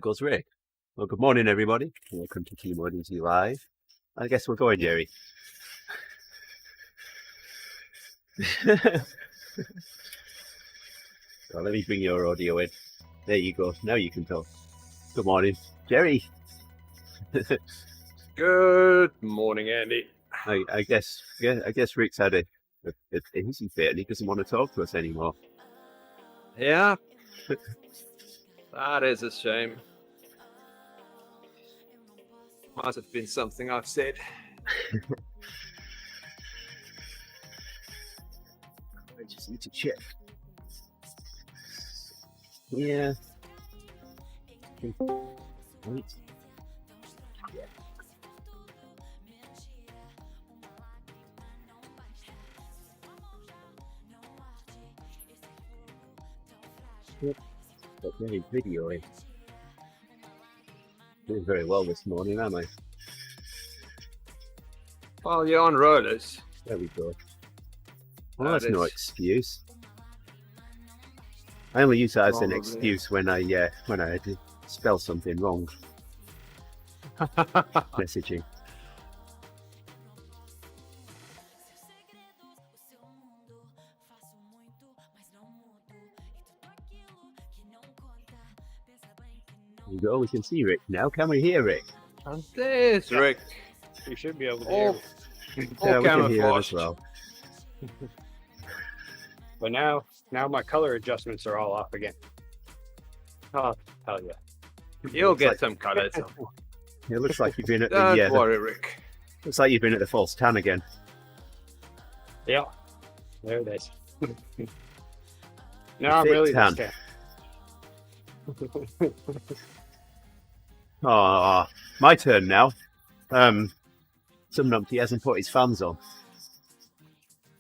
goes Rick. Well, good morning, everybody. Welcome to TeamODZ Live. I guess we're going, Gerrie. So let me bring your audio in. There you go. Now you can talk. Good morning, Gerrie. Good morning, Andy. I guess Rick's had a easy fit and he doesn't want to talk to us anymore. Yeah, that is a shame. Must have been something I've said. I just need to check. Yeah. Right. Yeah. Got very video. Doing very well this morning, am I? Well, you're on rollers. There we go. Well, that's no excuse. I only use that as an excuse when I had to spell something wrong. Messaging. There you go, we can see Rick now. Can we hear Rick? And there's Rick. You should be able to hear. Yeah, we can hear as well. But now my color adjustments are all off again. Oh, hell yeah. You'll get some colors. It looks like you've been at Don't worry, Rick. Looks like you've been at the false tan again. Yeah, there it is. No, I'm really tan. this Oh, my turn now. Some numpty hasn't put his fans on.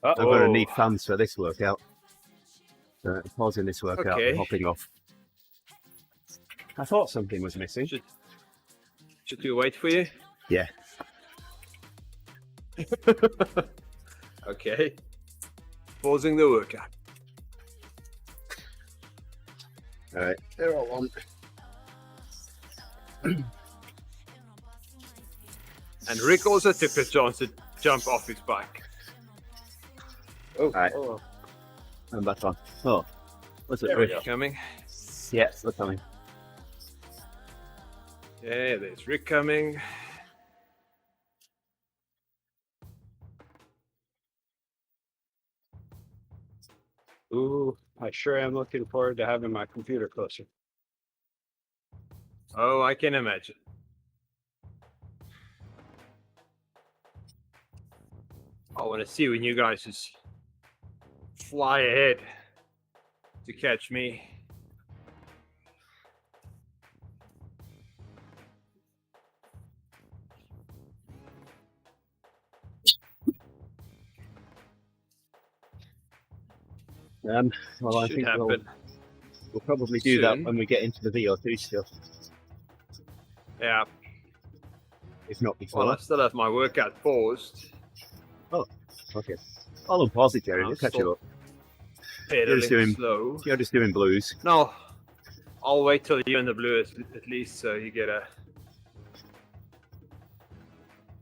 I'm going to need fans for this workout. Pausing this workout and hopping off. I thought something was missing. Should we wait for you? Yeah. Okay. Pausing the workout. All right, they're all on. And Rick also took the chance to jump off his bike. Oh, all right. Oh. I'm back on. Oh, what's it, There we Rick? go. Coming. Yes, we're coming. Yeah, there's Rick coming. Ooh, I sure am looking forward to having my computer closer. Oh, I can imagine. I want to see when you guys just fly ahead to catch me. Well, I Should think happen. we'll probably do that Soon. when we get into the VO2 stuff, Yeah. if not before. Well, I still have my workout paused. Okay. I'll unpause it, Gerrie. We'll catch you up. Pedaling slow. You're just doing blues. No, I'll wait till you're in the blue at least, so you get a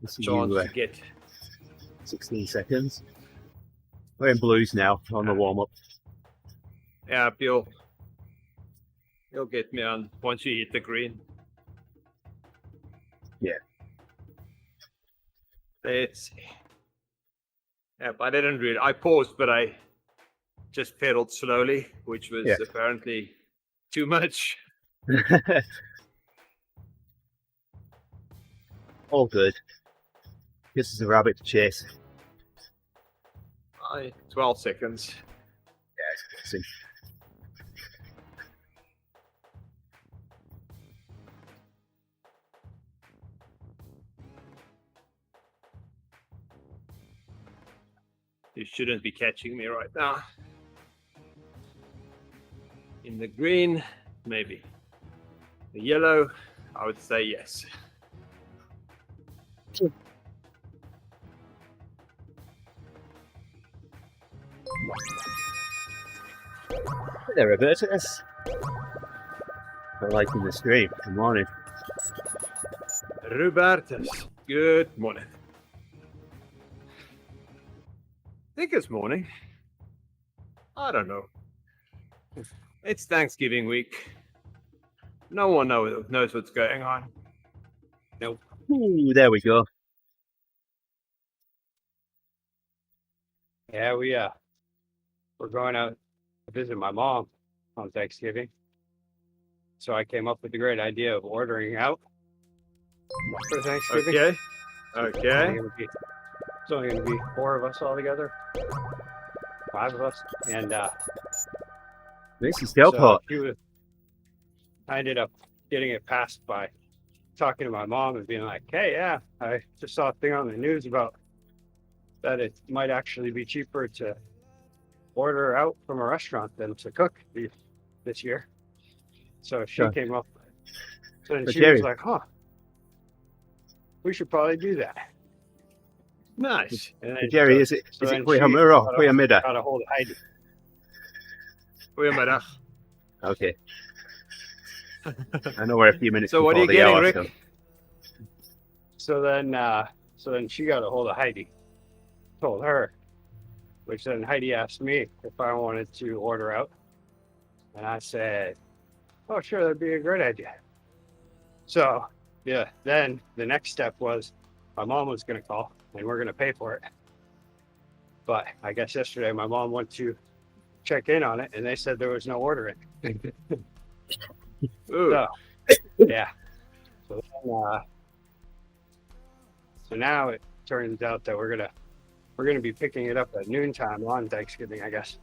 We'll see chance you, to get. 16 seconds. We're in blues now on the warm-up. Yeah, you'll get me on once you hit the green. Yeah. Let's see. Yeah, but I didn't really. I paused, but I just pedaled slowly, which was apparently too much. All good. This is a rabbit to chase. 12 seconds. Yeah, it's good. You shouldn't be catching me right now. In the green, maybe. The yellow, I would say yes. Hey there, Robertus. for liking the stream. Good morning. Robertus, good morning. I think it's morning. I don't know. It's Thanksgiving week. No one knows what's going on. Nope. Ooh, there we go. Yeah, we're going out to visit my mom on Thanksgiving. So I came up with the great idea of ordering out for Thanksgiving. Okay. It's only gonna be 4 of us all together. 5 of us. And This is still so hot. I ended up getting it passed by talking to my mom and being like, hey, yeah, I just saw a thing on the news about that it might actually be cheaper to order out from a restaurant than to cook this year. So she came up and she Gerrie, was like, huh, we should probably do that. Nice. And then, Gerrie, is it Goeiemorgen or Goeiemiddag? Got a hold of Heidi. Goeiemiddag. Okay. I know we're a few minutes So what are before you the getting, hour. Rick? So then she got a hold of Heidi, told her, which then Heidi asked me if I wanted to order out. And I said, oh, sure, that'd be a great idea. So, yeah, then the next step was my mom was going to call and we're going to pay for it. But I guess yesterday my mom went to check in on it and they said there was no ordering. Ooh. So, yeah. So, so now it turns out that we're gonna be picking it up at noontime on Thanksgiving, I guess.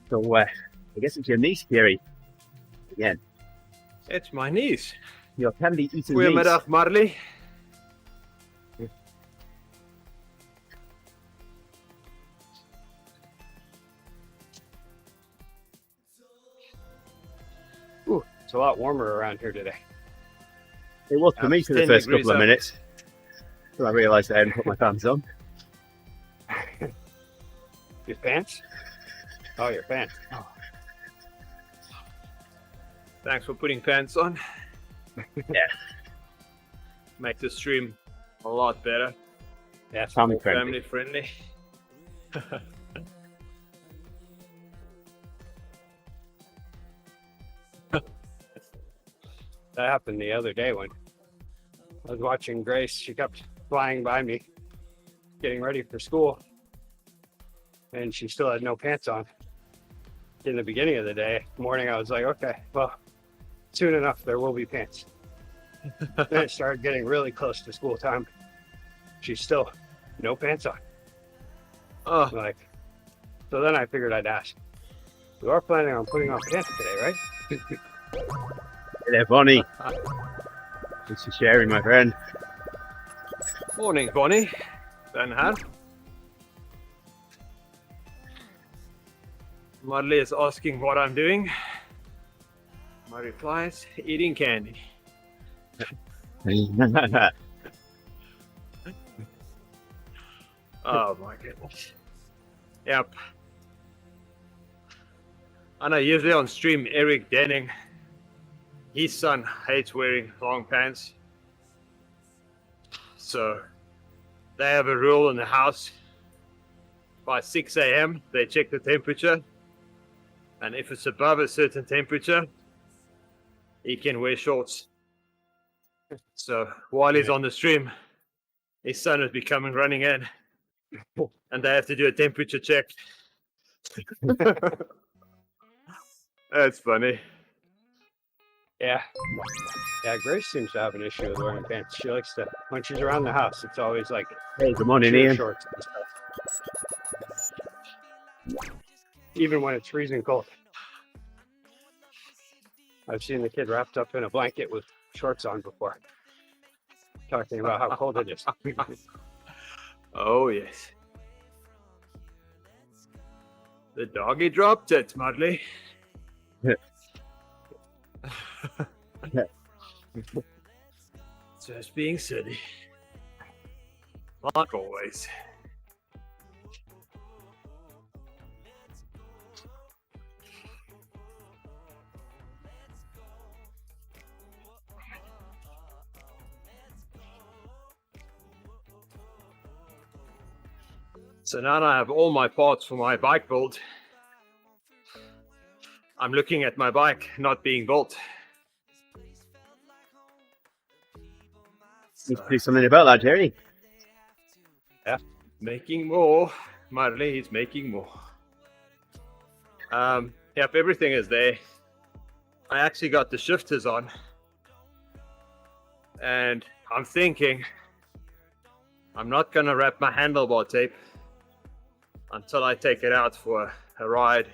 So I guess it's your niece, Gerrie. Again, It's my niece. your candy eating niece. Goeiemiddag, Marley. Ooh, it's a lot warmer around here today. It was for me for the 10 first degrees couple of up. minutes. So I realised I hadn't put my fans on. Your pants? Oh, your pants. Oh. Thanks for putting pants on. Yeah. Make the stream a lot better. Yeah, Family friendly. Family friendly. that happened the other day when I was watching Grace. She kept flying by me, getting ready for school, and she still had no pants on. In the beginning of the morning, I was like, okay, well, soon enough, there will be pants. Then it started getting really close to school time. She's still no pants on. Oh, So then I figured I'd ask. You are planning on putting on pants today, right? Hey there, Bonnie. This is Sherry, my friend. morning, Bonnie. Ben här. Marley is asking what I'm doing. My reply is eating candy. Oh my goodness. Yep. I know usually on stream, Eric Denning, his son hates wearing long pants. So they have a rule in the house. By 6 a.m., they check the temperature. And if it's above a certain temperature, he can wear shorts. So while he's on the stream, his son is becoming running in. And they have to do a temperature check. That's funny. Yeah. Yeah, Grace seems to have an issue with wearing pants. She likes to, when she's around the house, it's always like Hey, good morning, cheer Ian. shorts and stuff. Even when it's freezing cold. I've seen the kid wrapped up in a blanket with shorts on before, talking about how cold it is. Oh, yes. The doggy dropped it, Marley. Just being silly. Like always. So now that I have all my parts for my bike build, I'm looking at my bike not being built. Need to do something about that, Gerrie. Yeah. Making more. Marley is making more. Yep, everything is there. I actually got the shifters on. And I'm thinking I'm not going to wrap my handlebar tape until I take it out for a ride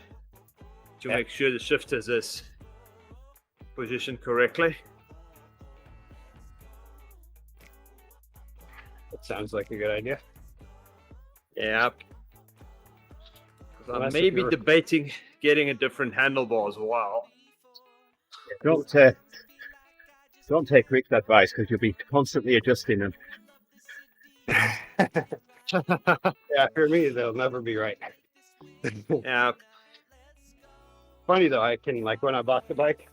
to make sure the shifters is positioned correctly. That sounds like a good idea. Yeah. I'm Unless maybe you're- debating getting a different handlebar as well. Don't take Rick's advice because you'll be constantly adjusting them. Yeah, for me, they'll never be right. Yeah. Funny though, I can, like, when I bought the bike,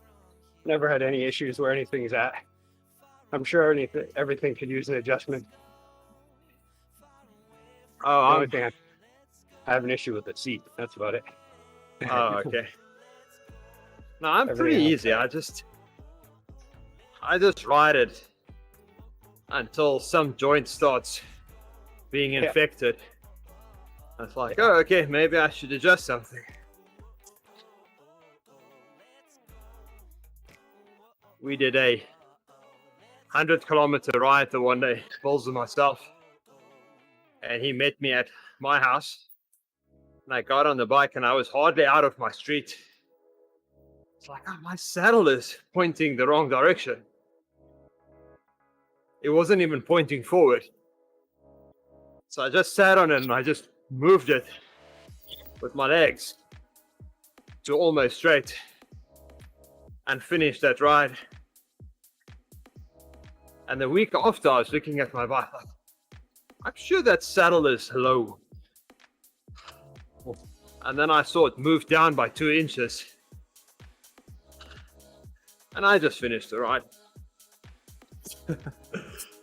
never had any issues where anything's at. I'm sure everything could use an adjustment. The Oh, only thing I have an issue with the seat. That's about it. oh, okay. No, I'm pretty Everything else easy. I just ride it until some joint starts being infected. It's like, oh, okay, maybe I should adjust something. We did a 100-kilometer ride the one day, Bulls and myself, and he met me at my house. And I got on the bike and I was hardly out of my street. It's like, oh, my saddle is pointing the wrong direction. It wasn't even pointing forward. So I just sat on it and I just moved it with my legs to almost straight and finished that ride. And the week after, I was looking at my bike like, I'm sure that saddle is low. And then I saw it move down by 2 inches. And I just finished the ride.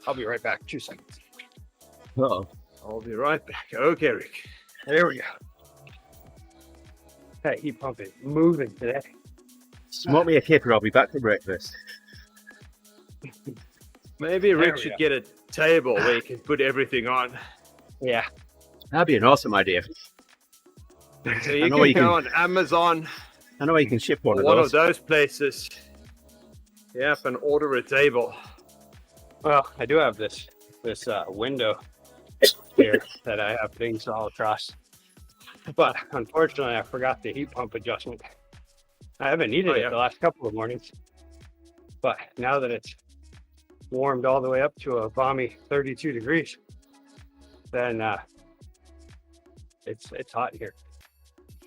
I'll be right back. 2 seconds. Oh, I'll be right back. Okay, Rick. There we go. That heat pump is moving today. smoke me a kipper. I'll be back for breakfast. Maybe Rick should get a table where you can put everything on. Yeah. That'd be an awesome idea. So you know can where you go can- on Amazon I know you can ship one or of one those. of those places. Yep, and order a table. Well, I do have this window here that I have things all across. But unfortunately, I forgot the heat pump adjustment. I haven't needed it the last couple of mornings. But now that it's warmed all the way up to a balmy 32 degrees, then it's hot here.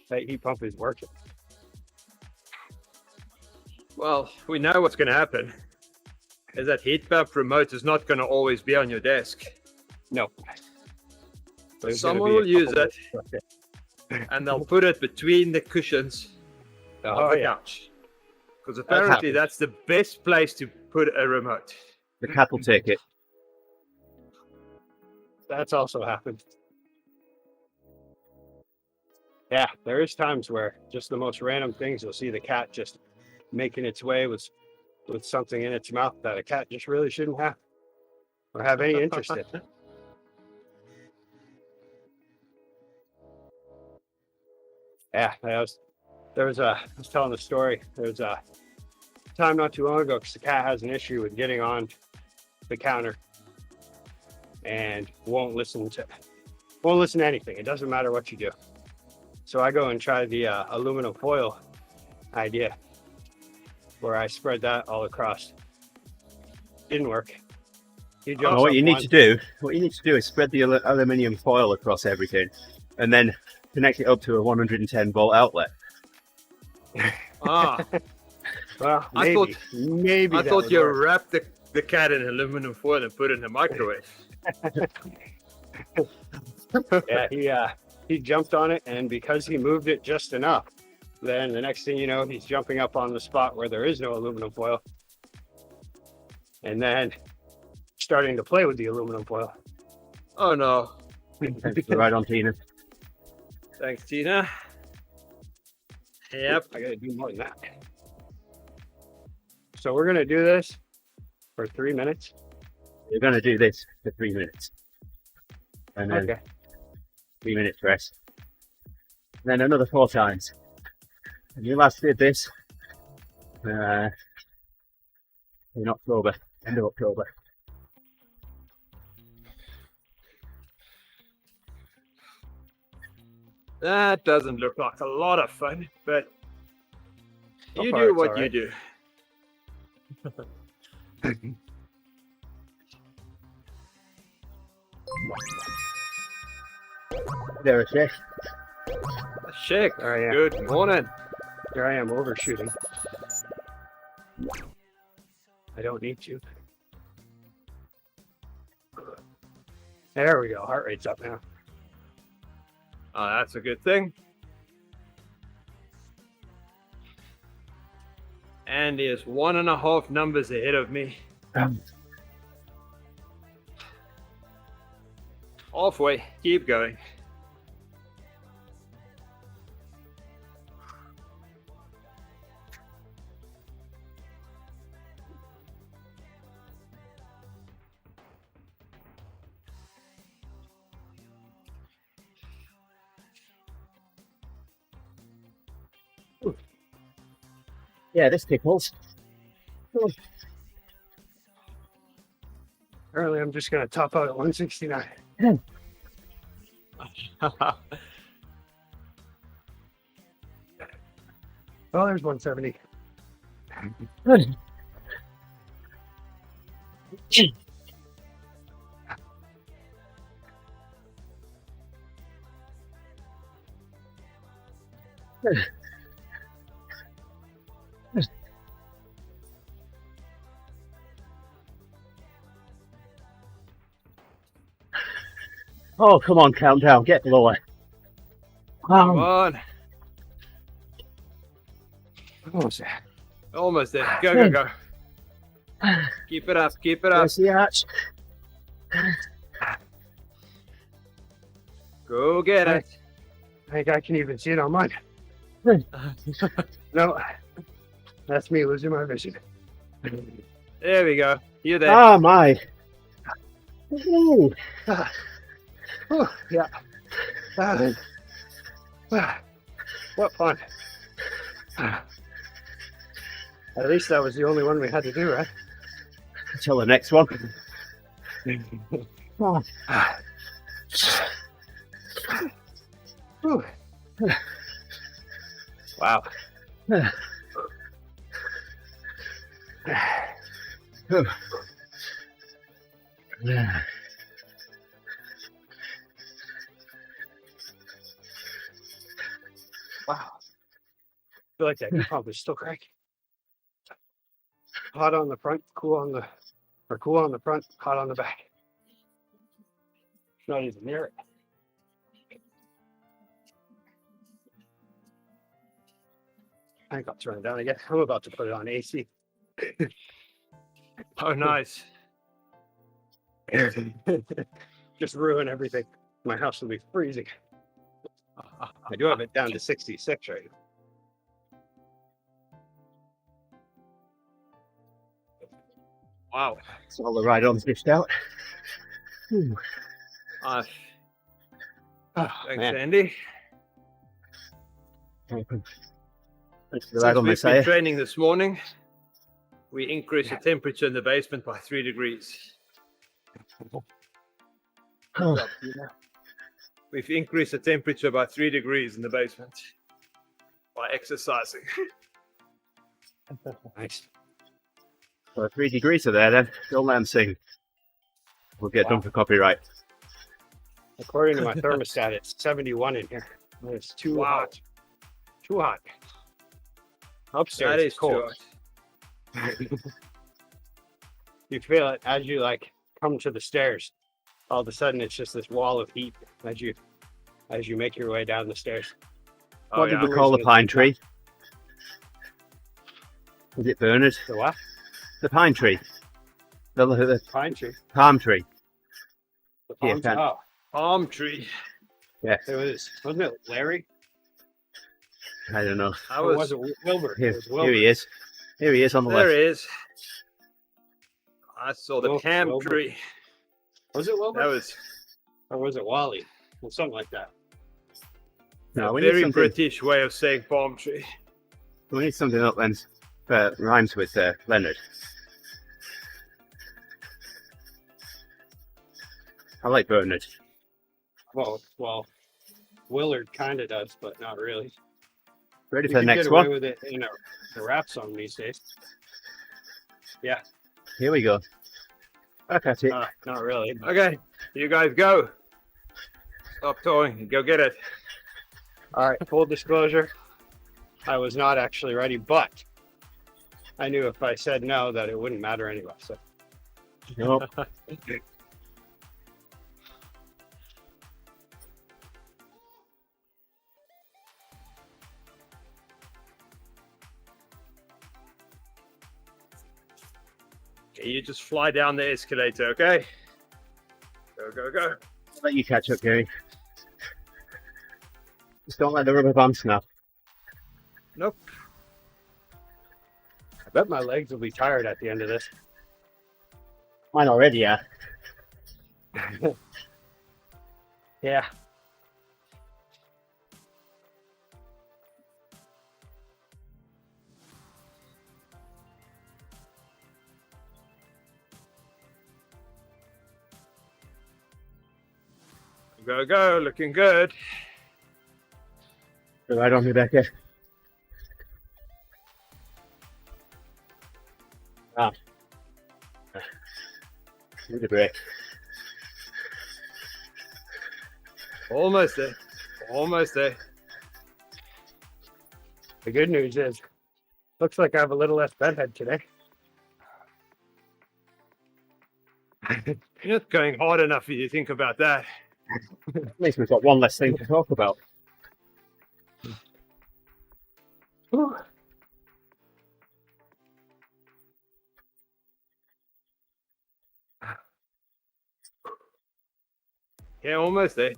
That heat pump is working. Well, we know what's going to happen. Is that heat pump remote is not going to always be on your desk. No. There's Someone gonna be will a use couple it of- and they'll put it between the cushions Oh, of the yeah. couch. Because apparently that's the best place to put a remote. The cat will take it. That's also happened. Yeah, there is times where just the most random things, you'll see the cat just making its way with something in its mouth that a cat just really shouldn't have or have any interest in. Yeah, I was telling the story. There was a time not too long ago because the cat has an issue with getting on the counter and won't listen to anything. It doesn't matter what you do. So I go and try the aluminum foil idea where I spread that all across. Didn't work. He jumps What up you need once. to do is spread the aluminium foil across everything, and then connect it up to a 110 volt outlet. Ah, Well, I maybe I that thought would you work. wrapped the cat in aluminum foil and put it in the microwave. Yeah, he jumped on it, and because he moved it just enough, then the next thing you know, he's jumping up on the spot where there is no aluminum foil, and then starting to play with the aluminum foil. Oh no. Thanks for the ride on, Tina. Thanks, Tina. Yep. I gotta do more than that. So we're gonna do this for 3 minutes. We're going to do this for 3 minutes. And then Okay. 3 minutes rest. And then another 4 times. And you last did this in October, end of October. That doesn't look like a lot of fun, but So you far, do it's what all you right. do. There it is. Shake. Oh, yeah. Good morning. Here I am overshooting. I don't need to. There we go. Heart rate's up now. Oh, that's a good thing. Andy is 1.5 numbers ahead of me. Halfway. Keep going. Yeah, this tickles. Apparently, I'm just going to top out at 169. Oh, there's 170. Oh, come on, countdown, get lower. Come on. Almost there. Almost there. Go, go, go. Keep it up. Keep it up. There's the arch. Go get it. I think I can even see it on mine. No, that's me losing my vision. There we go. You're there. Ah, my. Ooh. Oh, yeah. What fun. At least that was the only one we had to do, right? Until the next one. Oh. Whew. Wow. Wow. I feel like that pump is still cracking. Hot on the front, cool on the front, hot on the back. Not even near it. I think I'll turn it down again. I'm about to put it on AC. Oh, nice. Just ruin everything. My house will be freezing. I do have it down to 66 right now. Wow. It's all the ride-ons dished out. Ooh. Uh, Oh, thanks, man. Andy. Thanks for the Since ride on, we've been Messiah. training this morning, we increased the temperature in the basement by 3 degrees. Oh. We've increased the temperature by 3 degrees in the basement by exercising. Nice. So 3 degrees are there then. Don't let them sing. We'll get done for copyright. According to my thermostat, it's 71 in here. It's too Wow. hot. Too hot. Upstairs That it's is cold. too hot. You feel it as you like come to the stairs. All of a sudden, it's just this wall of heat as you make your way down the stairs. Oh, What yeah. did we call the Reason pine it's tree? Was it Bernard? The what? The pine tree. The Pine tree. palm tree. The Yeah, palm can- tree. Oh, Palm tree. Yeah, Wasn't it Larry? I don't know. I Or was. was it Wilbur? Here, It was here Wilbur. he is. Here he is on the There left. it is. I saw the palm Wilbur. tree. Was it Wilbur? That was Or was it Wally? Or something like that. No, a we need very something. British way of saying palm tree. We need something that rhymes with Leonard. I like Bernard. Well, Willard kind of does, but not really. Ready You for the could next get away one? with it in a rap song these days. Yeah, Here we go. Back at it. not really. Okay, you guys go. Stop talking. Go get it. All right, full disclosure, I was not actually ready, but I knew if I said no that it wouldn't matter anyway. So Nope. Okay, you just fly down the escalator, okay? Go, go, go. Let you catch up, Gerrie. Just don't let the rubber band snap. Nope. I bet my legs will be tired at the end of this. Mine already, yeah. Yeah. Go, go. Looking good. Right on, Rebecca. Ah. Need a break. Almost there. Almost there. The good news is, looks like I have a little less bedhead today. You're not going hard enough if you think about that. At least we've got one less thing to talk about. Whew. Yeah, almost there.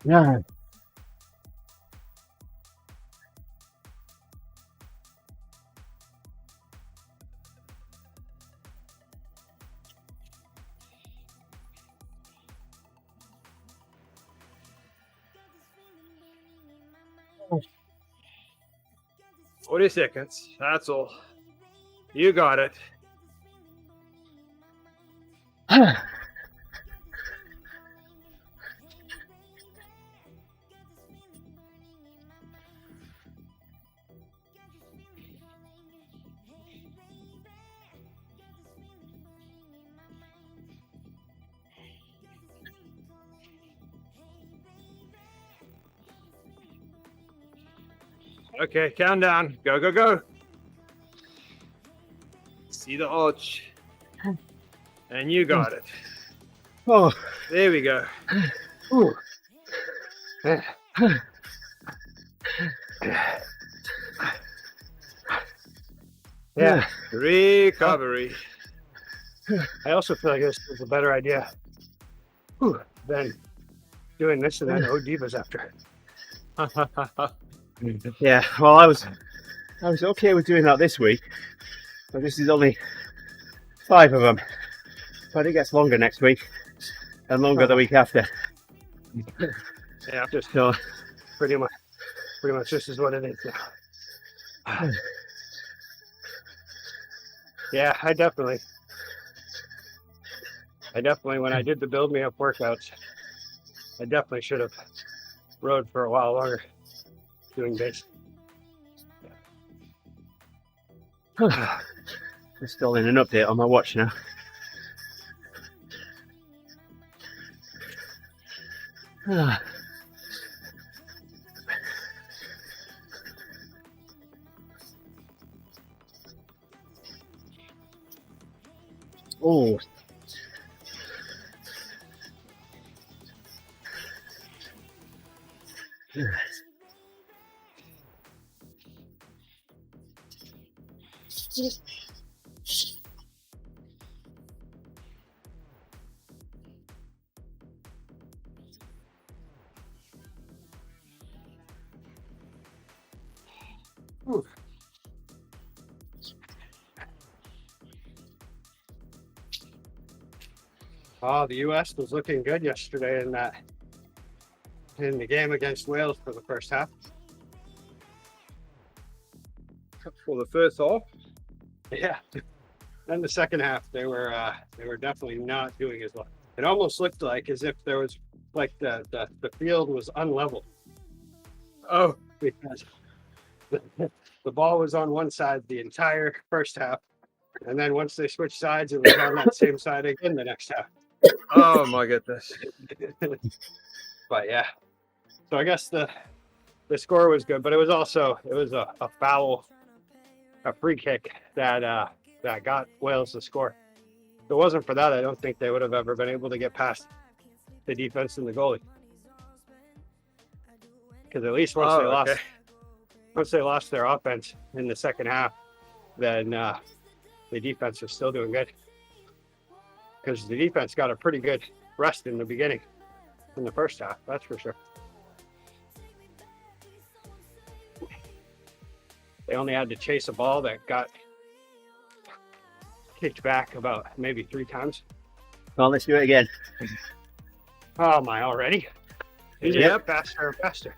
Yeah. Oh. 40 seconds. That's all. You got it. Okay, countdown. Go, go, go. See the arch. And you got it. Oh. There we go. Ooh. Yeah. Recovery. I also feel like this is a better idea than doing this and then Divas after. Yeah, well, I was okay with doing that this week, but this is only 5 of them. But it gets longer next week and longer the week after. Yeah, just So pretty much this is what it is now. Yeah, I definitely when I did the build me up workouts, I definitely should have rode for a while longer doing base. installing an update on my watch now. Oh. Whew. Oh, the U.S. was looking good yesterday in the game against Wales for the first half. For the first half. Yeah. Then the second half, they were definitely not doing as well. It almost looked like as if there was like the field was unlevel. Oh, Because the ball was on one side the entire first half, and then once they switched sides, it was on that same side again the next half. oh my goodness. But yeah, so I guess the score was good, but it was a foul, a free kick that got Wales the score. If it wasn't for that, I don't think they would have ever been able to get past the defense and the goalie. Because at least once they lost their offense in the second half, then the defense was still doing good. Because the defense got a pretty good rest in the beginning, in the first half, that's for sure. They only had to chase a ball that got kicked back about maybe 3 times. Well, let's do it again. Oh my, already? Yeah. Faster and faster.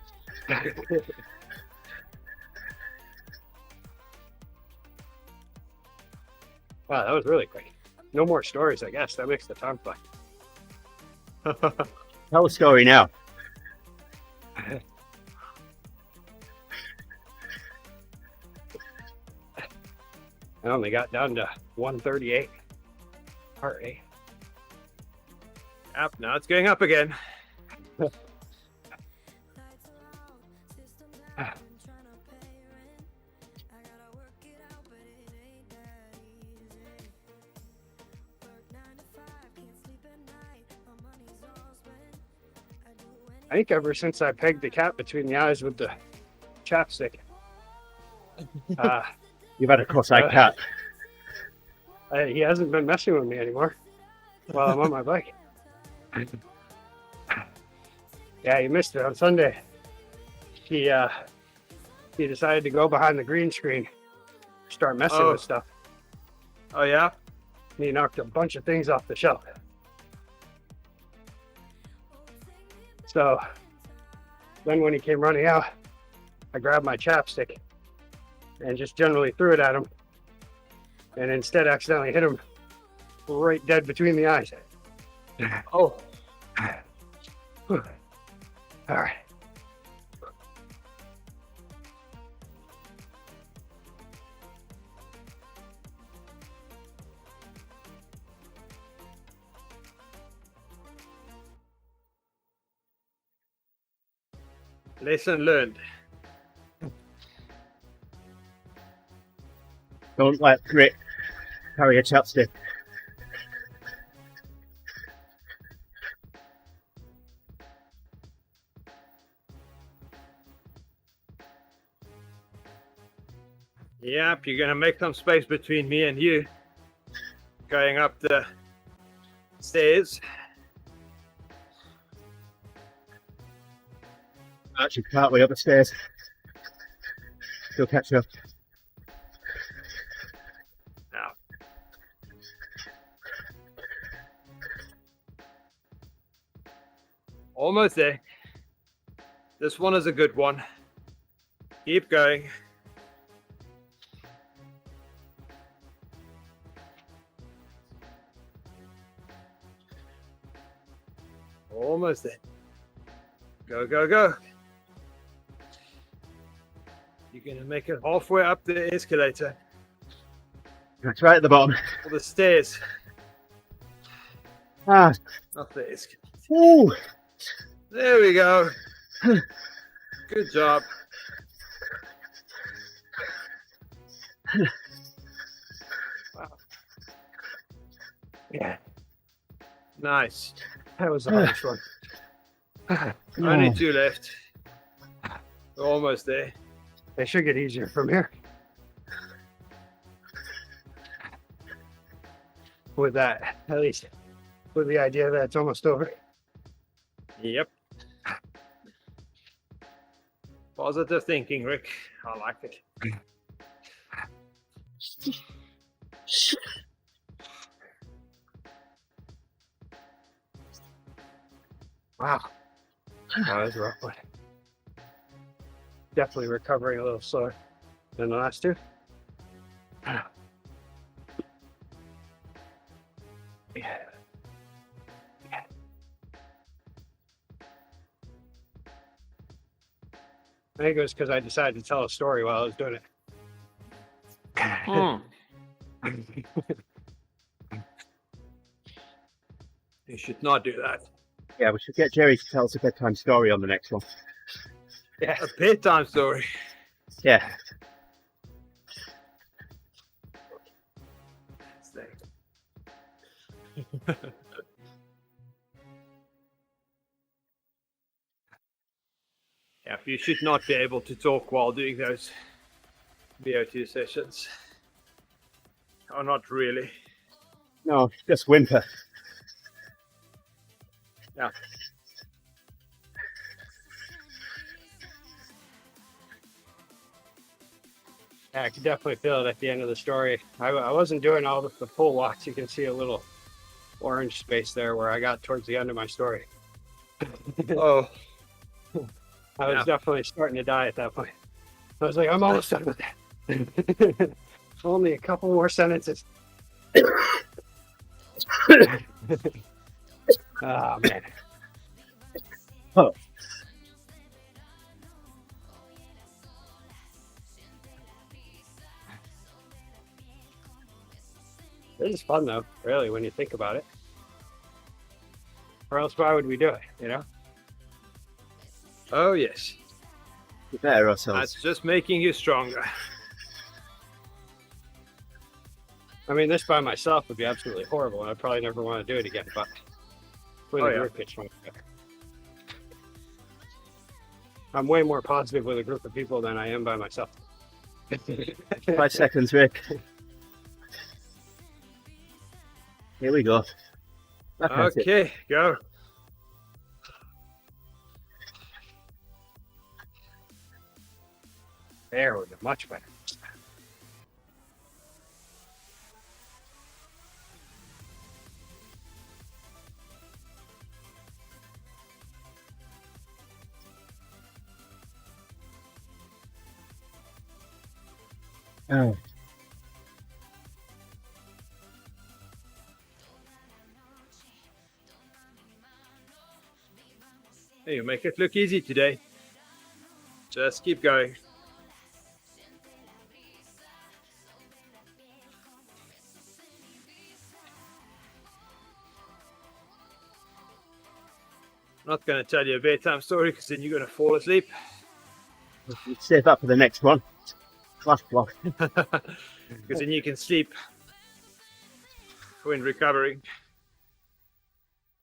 Wow, that was really quick. No more stories, I guess. That makes the time fly. Tell a story now. I only got down to 138 heart rate. Up now, it's going up again. I think ever since I pegged the cat between the eyes with the chapstick, You've had a cross-eyed cat. he hasn't been messing with me anymore while I'm on my bike. Yeah, he missed it on Sunday. He decided to go behind the green screen, start messing with stuff. Oh yeah? And he knocked a bunch of things off the shelf. So then when he came running out, I grabbed my chapstick and just generally threw it at him, and instead accidentally hit him right dead between the eyes. Oh. All right. Lesson learned. Don't let Rick carry a chapstick. Yep, you're gonna make some space between me and you. Going up the stairs. Actually, partway up the stairs. Still catch up. Now. Almost there. This one is a good one. Keep going. Almost there. Go, go, go. You're going to make it halfway up the escalator. That's right at the bottom. Or the stairs. Ah. Not the escalator. Ooh. There we go. Good job. Wow. Yeah, Nice. that was a hard one. Only 2 left. We're almost there. They should get easier from here. With that, at least with the idea that it's almost over. Yep. Positive thinking, Rick. I like it. Wow. That was a rough one. Definitely recovering a little slower than the last two. Yeah. I think it was because I decided to tell a story while I was doing it. You should not do that. Yeah, we should get Gerrie to tell us a bedtime story on the next one. Yeah. A bedtime story. Yeah. Yeah, you should not be able to talk while doing those VO2 sessions. Or not really. No, just whimper. Yeah. Yeah, I could definitely feel it at the end of the story. I wasn't doing all the full walks. You can see a little orange space there where I got towards the end of my story. Oh. I was definitely starting to die at that point. I was like, I'm almost done with that. Only a couple more sentences. Oh, man. Oh. This is fun, though, really, when you think about it. Or else why would we do it, you know? Oh, yes. We better ourselves. That's just making you stronger. I mean, this by myself would be absolutely horrible, and I'd probably never want to do it again, but with a group, it's much better. I'm way more positive with a group of people than I am by myself. 5 seconds, Rick. Here we go. Okay, go. There we go, much better. Oh. Hey, you make it look easy today. Just keep going. I'm not going to tell you a bedtime story because then you're going to fall asleep. Save up for the next one. Flash block. Because then you can sleep when recovering.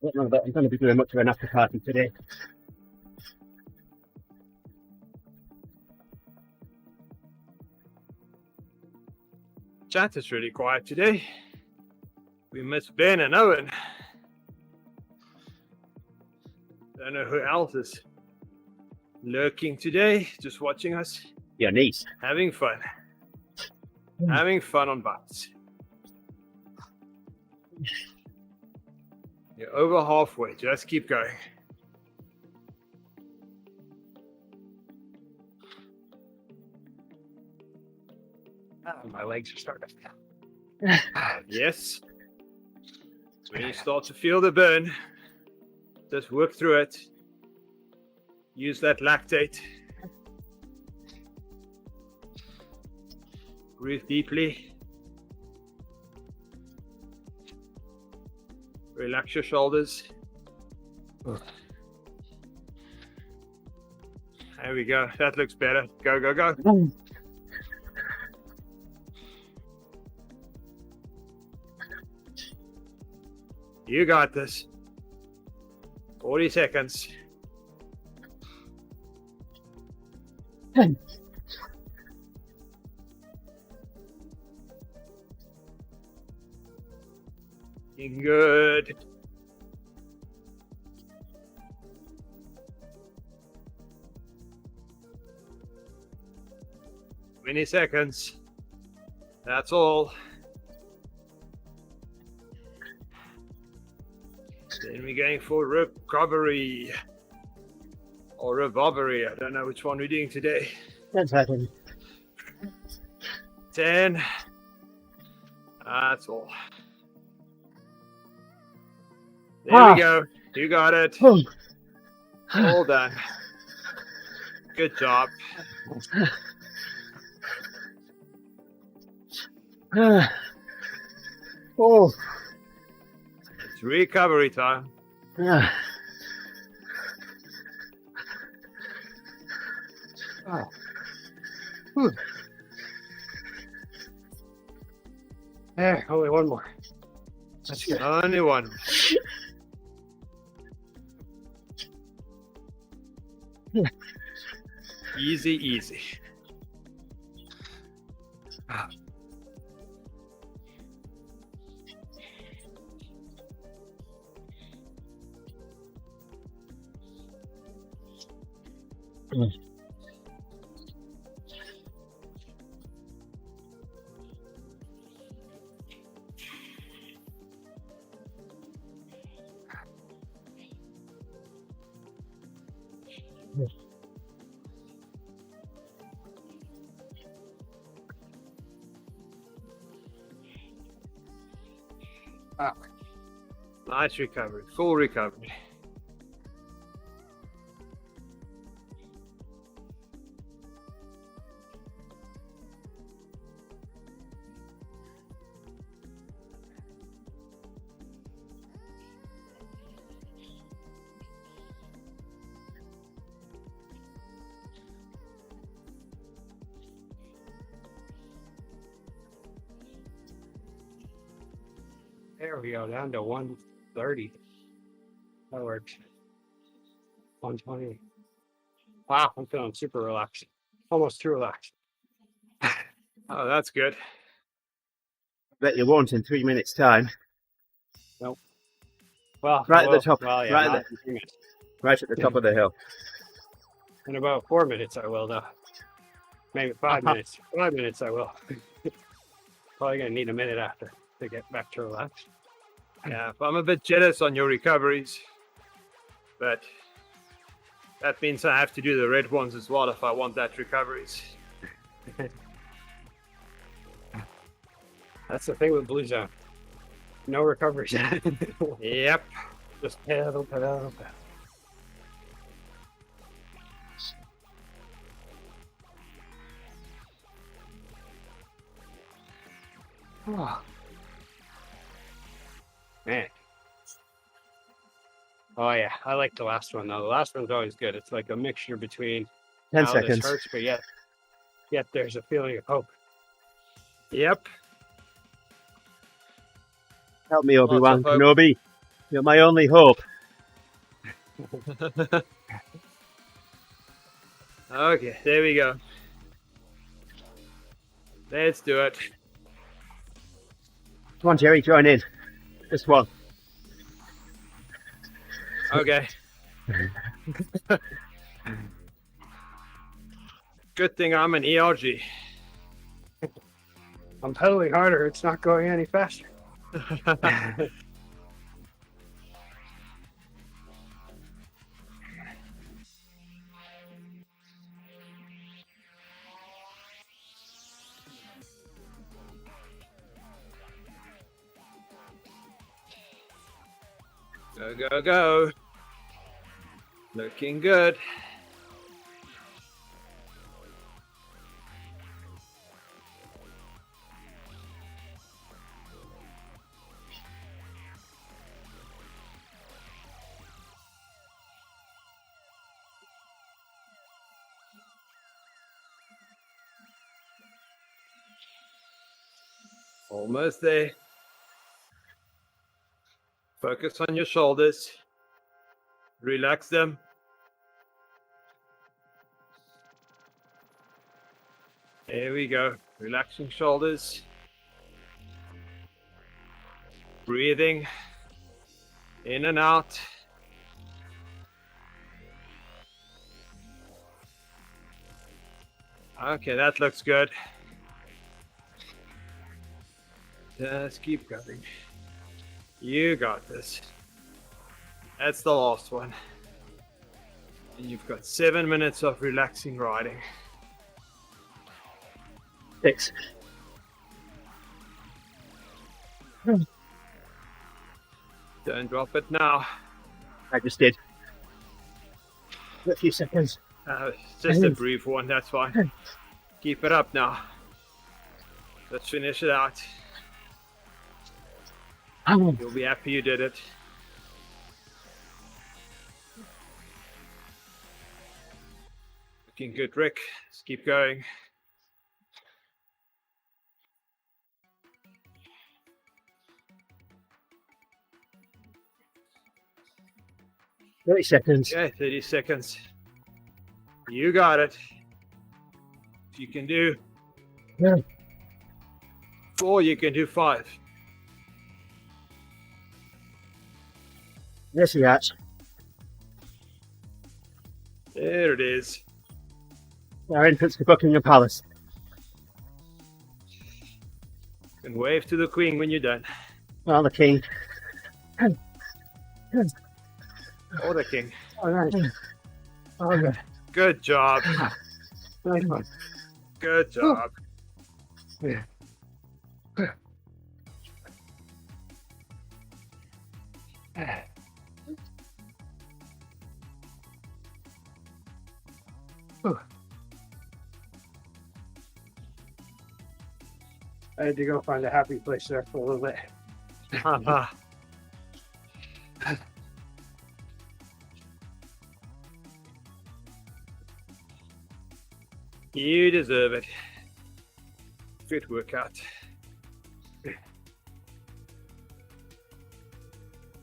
I don't know that I'm going to be doing much of an after party today. Chat is really quiet today. We miss Ben and Owen. Don't know who else is lurking today, just watching us. Your niece. Having fun. Having fun on bikes. You're over halfway. Just keep going. My legs are starting to feel. Yes. When you start to feel the burn, just work through it. Use that lactate. Breathe deeply. Relax your shoulders. There we go. That looks better. Go, go, go. You got this. 40 seconds. Looking good. Many seconds. That's all. Then we're going for recovery. Or revolvery. I don't know which one we're doing today. 10 seconds. 10. That's all. There we go. You got it. Oh. All done. Good job. Oh. It's recovery time. Yeah. Oh. Whew. There, only one more. That's good. Only one. Easy, easy. Ah. Nice recovery. Full recovery. There we go, down to 130. That works. 120. Wow, I'm feeling super relaxed. Almost too relaxed. Oh, that's good. Bet you won't in 3 minutes' time. Well, Right I at the will. top. Well, yeah, Right at not the- in 3 minutes. Right at the top of the hill. In about 4 minutes, I will, though. Maybe 5 minutes. 5 minutes, I will. Probably gonna need a minute after to get back to relax. Yeah, I'm a bit jealous on your recoveries, but that means I have to do the red ones as well if I want that recoveries. That's the thing with Blue Zone. No recoveries. Yep. Just pedal, pedal, pedal. Oh. Man. Oh yeah, I like the last one though. The last one's always good. It's like a mixture between 10 how seconds. this hurts, but yet there's a feeling of hope. Yep. Help me, Obi-Wan Lots of hope. Kenobi. You're my only hope. Okay, there we go. Let's do it. Come on, Gerrie, join in. Just one. Okay. Good thing I'm an ERG. I'm pedaling harder. It's not going any faster. Go, go, go. Looking good. Almost there. Focus on your shoulders. Relax them. There we go. Relaxing shoulders. Breathing in and out. Okay, that looks good. Just keep going. You got this. That's the last one. And you've got 7 minutes of relaxing riding. 6. Don't drop it now. I just did. A few seconds. Just a brief one, that's fine. Keep it up now. Let's finish it out. You'll be happy you did it. Looking good, Rick. Let's keep going. "30 seconds. Okay, 30 seconds. You got it. If you can do 4, you can do 5. Yes, yes. There it is. Our entrance to Buckingham Palace. And wave to the Queen when you're done. Oh, the King. Or the King. All right. Oh, good. Good job. Nice one. Good job. Yeah. I had to go find a happy place there for a little bit. You deserve it. Good workout.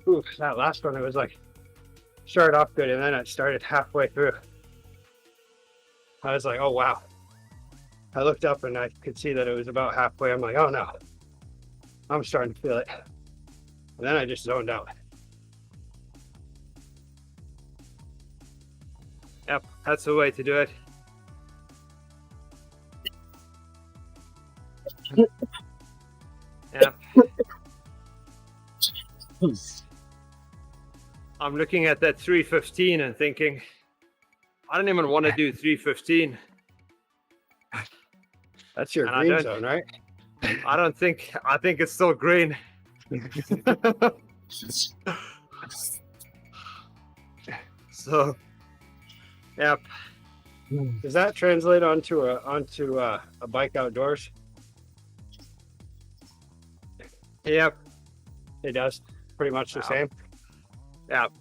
Ooh, that last one, it was like, started off good and then it started halfway through. I was like, oh wow. I looked up and I could see that it was about halfway. I'm like, oh no, I'm starting to feel it. And then I just zoned out. Yep, that's the way to do it. Yep. I'm looking at that 315 and thinking, I don't even want to do 315. That's your And I green don't- zone, right? I think it's still green. So, yep. Does that translate onto a bike outdoors? Yep. It does. Pretty much the same. Yep.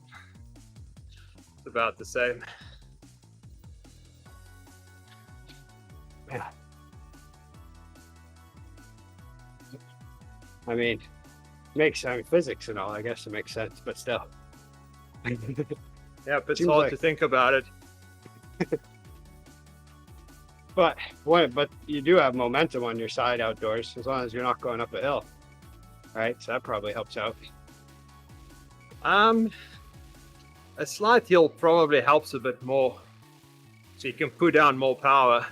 It's about the same. Yeah. I mean, physics and all, I guess it makes sense, but still. Yep, it's Seems hard like- to think about it. But you do have momentum on your side outdoors as long as you're not going up a hill, right? So that probably helps out. A slight hill probably helps a bit more, so you can put down more power.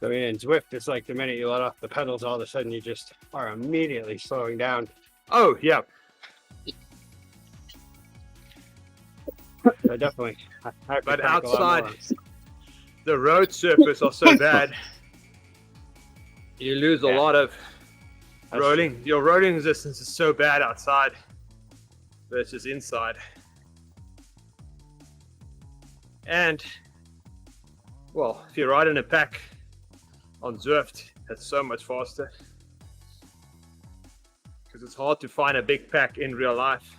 I mean, in Zwift, it's like the minute you let off the pedals, all of a sudden you just are immediately slowing down. Oh, yeah. I definitely. I have to But crank a lot more. outside, the road surface are so bad, you lose a Yeah. lot of That's rolling. Your rolling resistance is so bad outside versus inside. And, well, if you ride in a pack on Zwift, that's so much faster. Because it's hard to find a big pack in real life.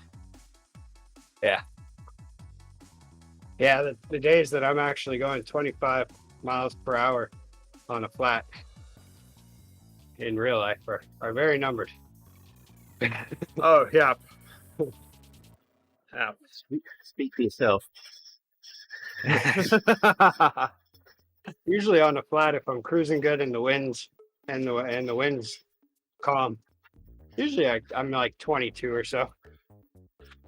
Yeah, the days that I'm actually going 25 miles per hour on a flat in real life are very numbered. Oh, yeah. Yeah. Speak for yourself. usually on the flat, if I'm cruising good and the winds and the wind's calm, usually I'm like 22 or so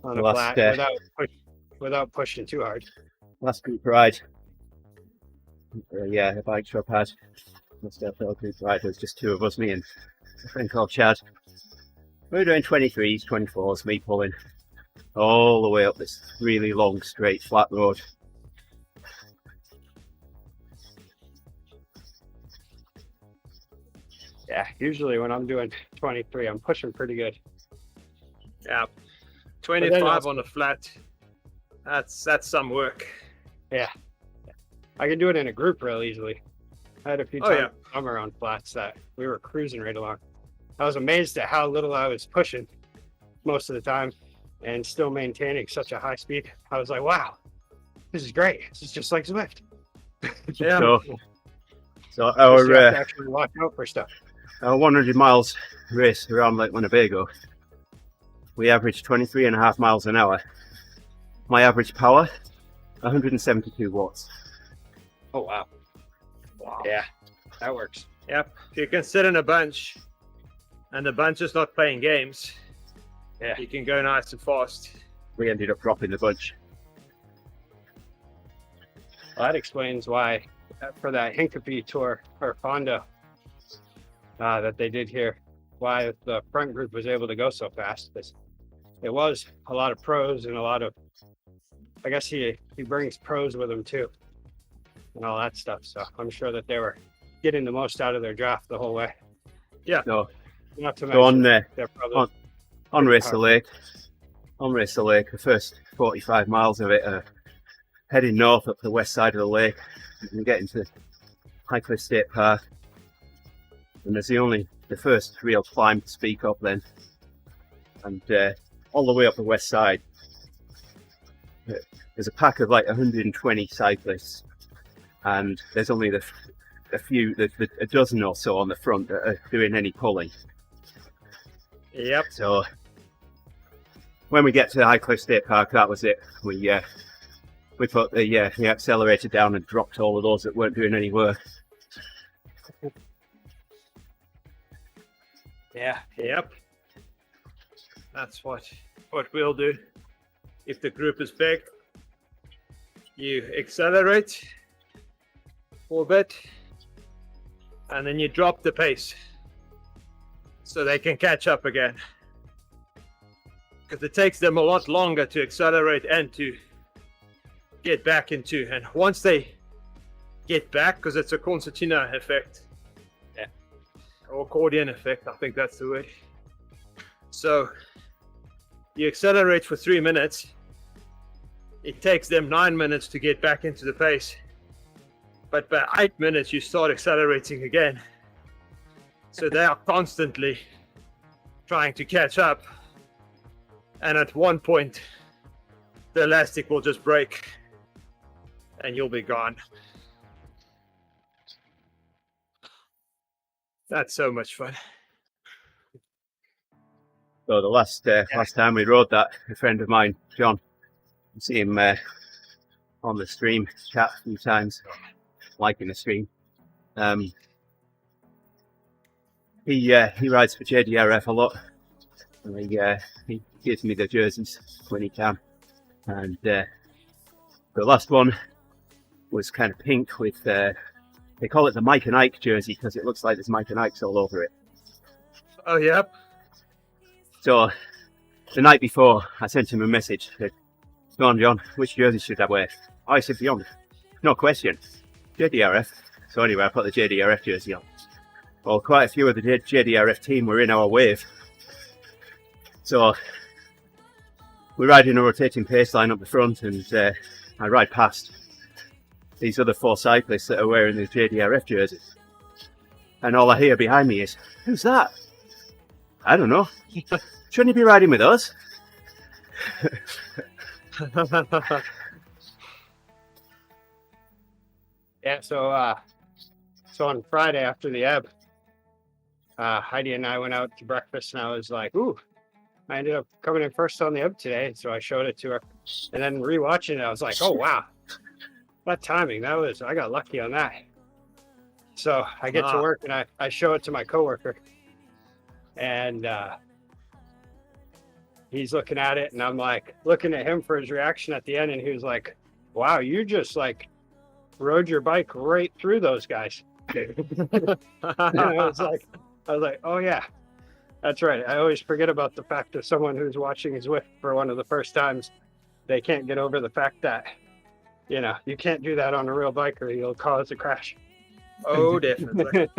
on the flat without pushing too hard. Last group ride. The bike shop had. Must have felt group ride. There's just two of us, me and a friend called Chad. We were doing 23s, 24s, me pulling all the way up this really long, straight, flat road. Yeah, usually when I'm doing 23, I'm pushing pretty good. Yeah, 25 on the flat. That's some work. Yeah, I can do it in a group real easily. I had a few times summer on flats that we were cruising right along. I was amazed at how little I was pushing most of the time and still maintaining such a high speed. I was like, wow, this is great. This is just like Zwift. So you have to actually watch out for stuff. Our 100 miles race around Lake Winnebago, we averaged 23.5 miles an hour. My average power, 172 watts. Oh, wow. Yeah, that works. Yep. If you can sit in a bunch and the bunch is not playing games, you can go nice and fast. We ended up dropping the bunch. Well, that explains why for that Hincapie tour or Fonda that they did here, why the front group was able to go so fast. It was a lot of pros and a lot of, I guess he brings pros with him too and all that stuff. So I'm sure that they were getting the most out of their draft the whole way. Yeah. No. Not to mention on Race the Lake, the first 45 miles of it are heading north up the west side of the lake and getting to Highcliffe State Park. And there's the first real climb to speak of then. And all the way up the west side, there's a pack of like 120 cyclists. And there's only a dozen or so on the front that are doing any pulling. Yep. So when we get to Highcliffe State Park, that was it. We put the accelerator down and dropped all of those that weren't doing any work. Yeah. Yep. That's what we'll do. If the group is big, you accelerate for a bit and then you drop the pace so they can catch up again. Because it takes them a lot longer to accelerate and to get back into. And once they get back, because it's a concertina effect, or accordion effect, I think that's the word. So you accelerate for 3 minutes. It takes them 9 minutes to get back into the pace. But by 8 minutes, you start accelerating again. So they are constantly trying to catch up. And at one point, the elastic will just break and you'll be gone. That's so much fun. So the last time we rode that, a friend of mine, John, you see him on the stream, chat a few times, liking the stream. He rides for JDRF a lot. And he gives me the jerseys when he can. And the last one was kind of pink with they call it the Mike and Ike jersey because it looks like there's Mike and Ike's all over it. Oh, yeah. So the night before, I sent him a message. Said, "Go on, John, which jersey should I wear?" I said, "Beyond, no question, JDRF." So anyway, I put the JDRF jersey on. Well, quite a few of the JDRF team were in our wave. So we ride in a rotating pace line up the front, and I ride past these other 4 cyclists that are wearing the JDRF jerseys. And all I hear behind me is, "Who's that?" "I don't know. Shouldn't he be riding with us?" Yeah, so on Friday after the ebb, Heidi and I went out to breakfast and I was like, ooh, I ended up coming in first on the ebb today. So I showed it to her and then rewatching it, I was like, oh, wow, that timing, I got lucky on that. So I get to work and I show it to my coworker, and he's looking at it, and I'm like looking at him for his reaction at the end, and he was like, "Wow, you just like rode your bike right through those guys." And I was like, "Oh yeah, that's right. I always forget about the fact that someone who's watching his whip for one of the first times, they can't get over the fact that, you know, you can't do that on a real bike or you'll cause a crash." Oh, definitely.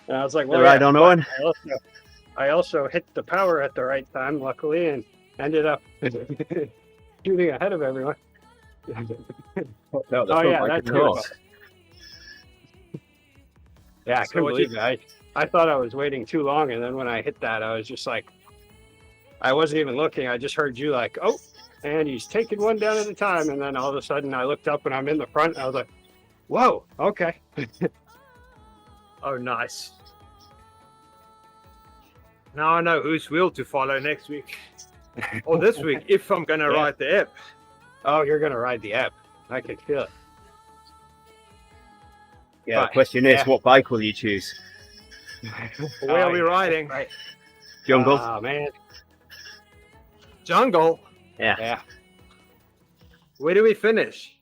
And I was like, "Well, right on, Owen." I also hit the power at the right time, luckily, and ended up shooting ahead of everyone. No, Oh yeah, that's cool. Yeah, I couldn't believe it. I thought I was waiting too long, and then when I hit that, I was just like, I wasn't even looking. I just heard you like, "Oh," and he's taking one down at a time, and then all of a sudden I looked up and I'm in the front. And I was like, "Whoa, okay." Oh, nice. Now I know whose wheel to follow next week or this week if I'm going to ride the app. Oh, you're going to ride the app. I can feel it. Yeah, the question is, what bike will you choose? Where are we riding? Right. Jungle? Oh, man. Jungle? Yeah. Where do we finish?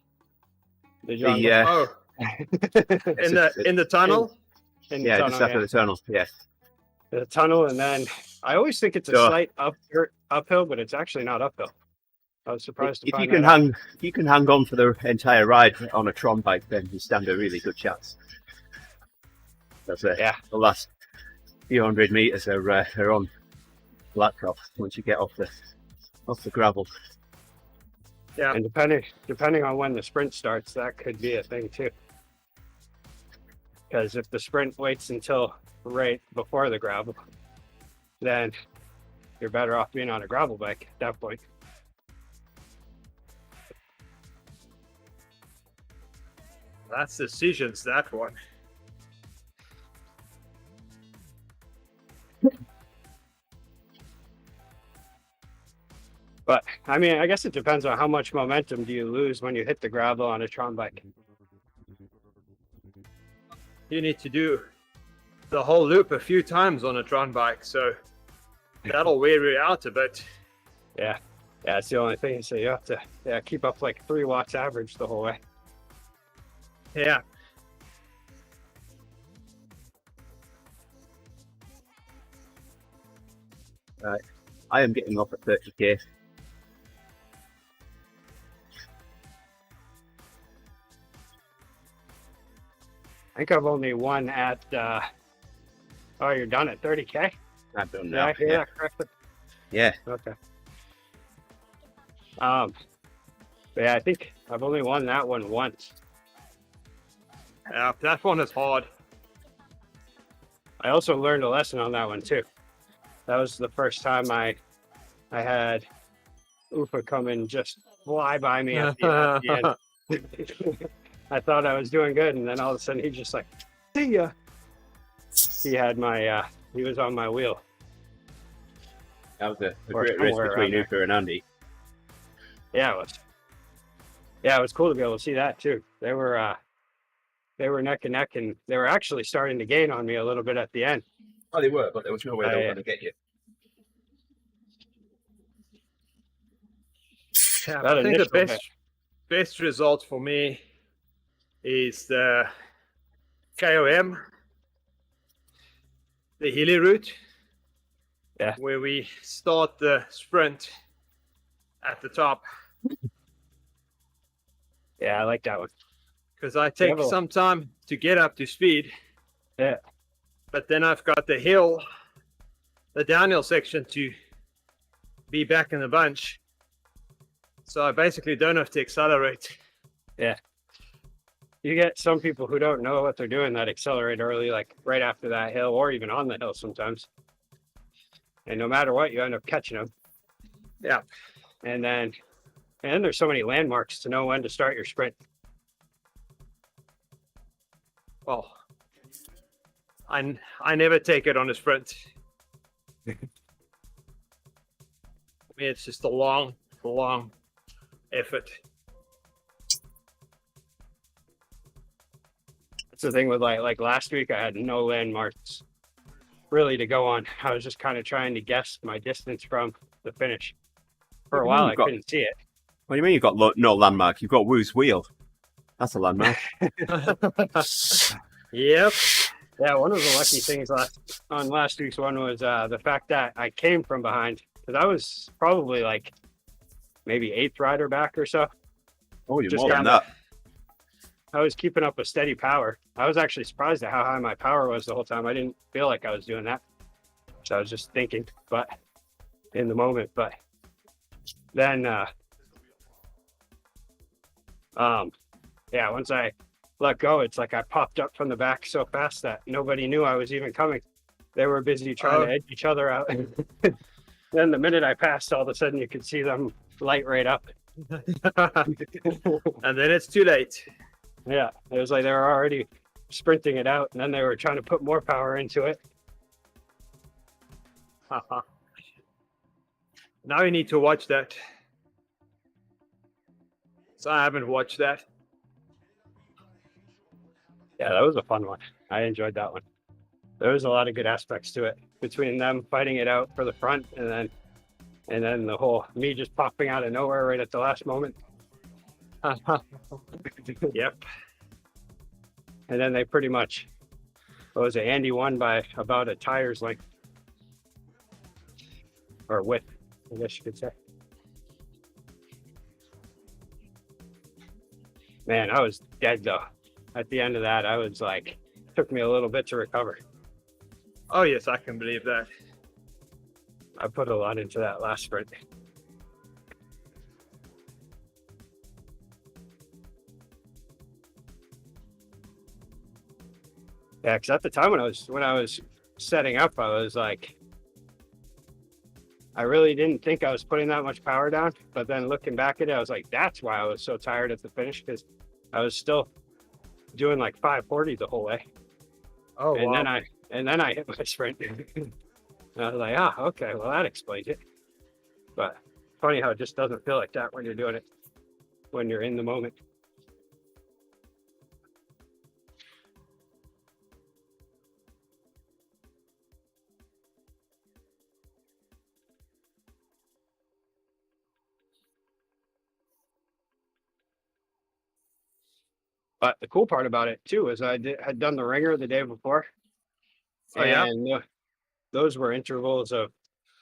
The jungle. In the tunnel? In the tunnel, just after the tunnel. Yeah. The tunnel, and then I always think it's a slight uphill, but it's actually not uphill. I was surprised to find if you can hang on for the entire ride on a Tron bike, then you stand a really good chance. That's it. Yeah. The last few hundred meters are on blacktop once you get off the gravel. Yeah. And depending on when the sprint starts, that could be a thing too. Because if the sprint waits until right before the gravel, then you're better off being on a gravel bike at that point. That's decisions, that one. But I mean, I guess it depends on how much momentum do you lose when you hit the gravel on a Tron bike. You need to do the whole loop a few times on a Tron bike, so that'll wear you out a bit. Yeah, it's the only thing. So you have to keep up like 3 watts average the whole way. Yeah. I am getting off at 30k. I think I've only won at oh, you're done at 30k? I'm done Did now. I hear that correctly? Yeah. Okay. But yeah, I think I've only won that one once. Yeah, that one is hard. I also learned a lesson on that one too. That was the first time I had Ufa come and just fly by me at the end. I thought I was doing good, and then all of a sudden he just like, "See ya." He had my he was on my wheel. That was a great race between Ufa and Andy. Yeah, it was. Yeah, it was cool to be able to see that too. They were neck and neck, and they were actually starting to gain on me a little bit at the end. Oh, they were, but there was no way they were going to get you. Yeah, I think the best result for me is the KOM, the hilly route, where we start the sprint at the top. Yeah, I like that one. Because I take some time to get up to speed. Yeah. But then I've got the hill, the downhill section to be back in the bunch. So I basically don't have to accelerate. Yeah. You get some people who don't know what they're doing that accelerate early, like right after that hill or even on the hill sometimes. And no matter what, you end up catching them. Yeah. And then there's so many landmarks to know when to start your sprint. Well, I never take it on a sprint. I mean, it's just a long effort. that's the thing with like last week. I had no landmarks really to go on. I was just kind of trying to guess my distance from the finish. For a while, I couldn't see it. What do you mean you've got no landmark? You've got Woo's wheel. That's a landmark. Yep. Yeah, one of the lucky things on last week's one was the fact that I came from behind, because I was probably like maybe 8th rider back or so. Oh, you're Just more than got that. I was keeping up a steady power. I was actually surprised at how high my power was the whole time. I didn't feel like I was doing that. So I was just thinking, but in the moment. But then, yeah, once I let go, it's like I popped up from the back so fast that nobody knew I was even coming. They were busy trying to edge each other out. Then the minute I passed, all of a sudden you could see them light right up. And then it's too late. Yeah, it was like they were already sprinting it out, and then they were trying to put more power into it. Now you need to watch that. So I haven't watched that. Yeah, that was a fun one. I enjoyed that one. There was a lot of good aspects to it, between them fighting it out for the front, and then the whole me just popping out of nowhere right at the last moment. Yep. And then they pretty much, what was it? Andy won by about a tire's length, or width, I guess you could say. Man, I was dead though. At the end of that, I was like, took me a little bit to recover. Oh yes, I can believe that. I put a lot into that last sprint. Yeah, because at the time when I was setting up, I was like, I really didn't think I was putting that much power down. But then looking back at it, I was like, that's why I was so tired at the finish, because I was still doing like 540 the whole way. Oh, and wow. then I hit my sprint. And I was like, okay, well that explains it. But funny how it just doesn't feel like that when you're doing it, when you're in the moment. But the cool part about it too is had done the ringer the day before. Oh, yeah? And those were intervals of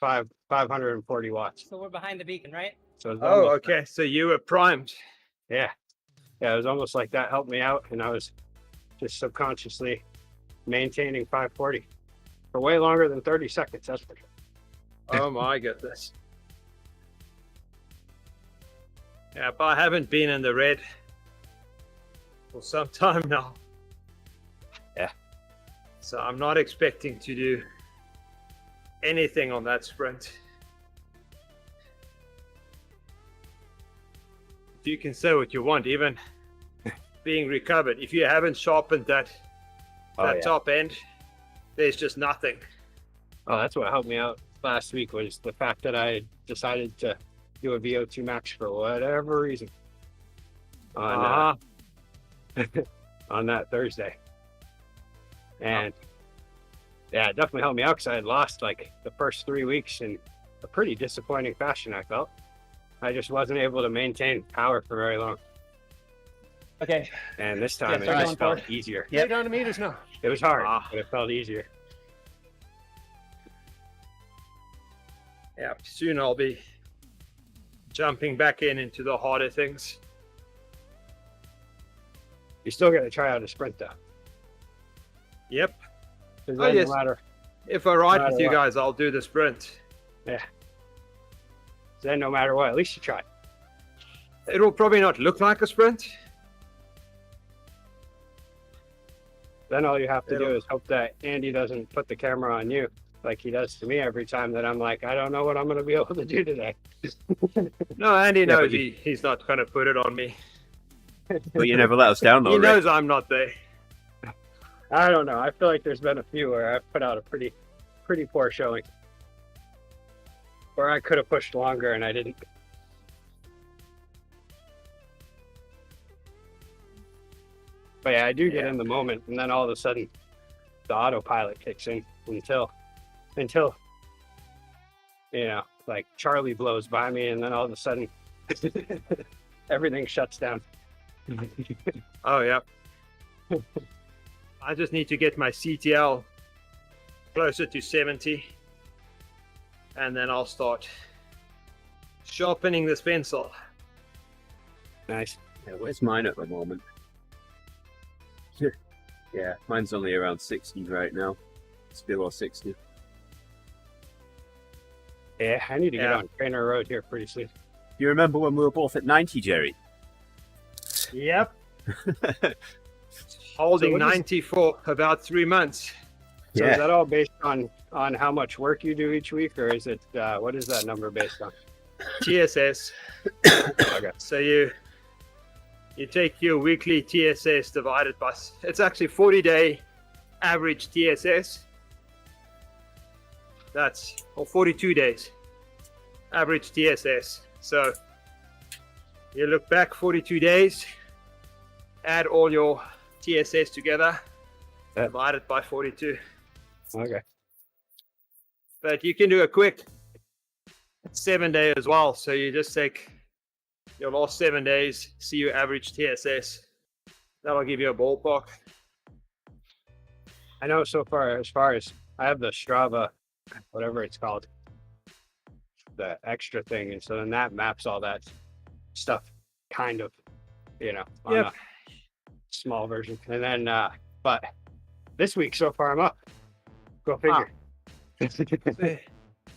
540 watts. So we're behind the beacon, right? So it's Oh, almost, okay. So you were primed. yeah. Yeah, it was almost like that helped me out, and I was just subconsciously maintaining 540 for way longer than 30 seconds, that's for sure. Oh my goodness. Yeah, but I haven't been in the red for some time now. Yeah. So I'm not expecting to do anything on that sprint. You can say what you want, even being recovered. If you haven't sharpened that top end, there's just nothing. Oh, that's what helped me out last week, was the fact that I decided to do a VO2 max for whatever reason on on that Thursday. And yeah, it definitely helped me out, because I had lost like the first 3 weeks in a pretty disappointing fashion, I felt. I just wasn't able to maintain power for very long. Okay. And this time start it going just felt forward. easier. Yeah. Down to meters now. It was hard, but it felt easier. Yeah, soon I'll be jumping back into the harder things. You still got to try out a sprint though. Yep. 'Cause Oh, then yes. no matter, If I ride with matter you what. guys, I'll do the sprint. then no matter what, at least you tried. It will probably not look like a sprint. Then all you have to do It'll- is hope that Andy doesn't put the camera on you like he does to me every time that I'm like, I don't know what I'm going to be able to do today. No, Andy Yeah, but knows he's not going to put it on me. But you never let us down, though, He Rick. knows I'm not there. I don't know. I feel like there's been a few where I've put out a pretty poor showing, where I could have pushed longer and I didn't. But yeah, I do get Yeah. in the moment, and then all of a sudden, the autopilot kicks in until you know, like Charlie blows by me, and then all of a sudden, everything shuts down. Oh yeah. I just need to get my CTL closer to 70, and then I'll start sharpening this pencil. Nice. Yeah, where's mine at the moment? Yeah, mine's only around 60 right now. It's below 60. Yeah, I need to get Yeah. on Trainer Road here pretty soon. You remember when we were both at 90, Gerrie? Yep. Holding what is- 90 for about 3 months. So Yeah. is that all based on how much work you do each week, or is it what is that number based on? TSS. Okay. So you take your weekly TSS divided by, it's actually 40-day average TSS. That's, or 42 days average TSS. So you look back 42 days, add all your TSS together, Yeah. divide it by 42. Okay. But you can do a quick 7-day as well. So you just take your last 7 days, see your average TSS. That'll give you a ballpark. I know so far as I have the Strava, whatever it's called, the extra thing, and so then that maps all that stuff, kind of, on Yep. a small version. And then, but this week so far I'm up. Go figure.